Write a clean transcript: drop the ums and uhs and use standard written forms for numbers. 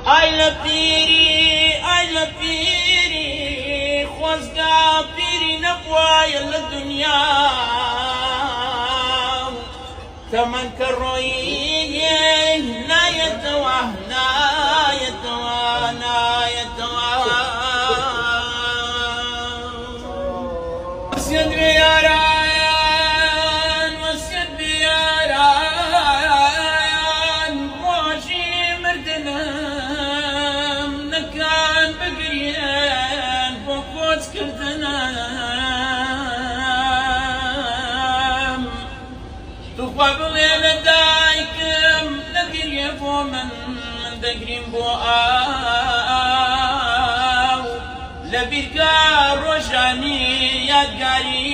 ئای لە پیری خۆزگا پیری نەبوایە لە دنیا تەمەن کە ڕۆیی نایەتەوە وەسیەت بێ یاران وەسیەت بێ یاران ڕۆژی مردنم نەکان بگرێن بۆ کۆچکردنم توخوا بڵێ لە دایکم نەگریێ بۆ من دەگریم بۆ ئاو لە بیرکە ڕۆژانی یادگاری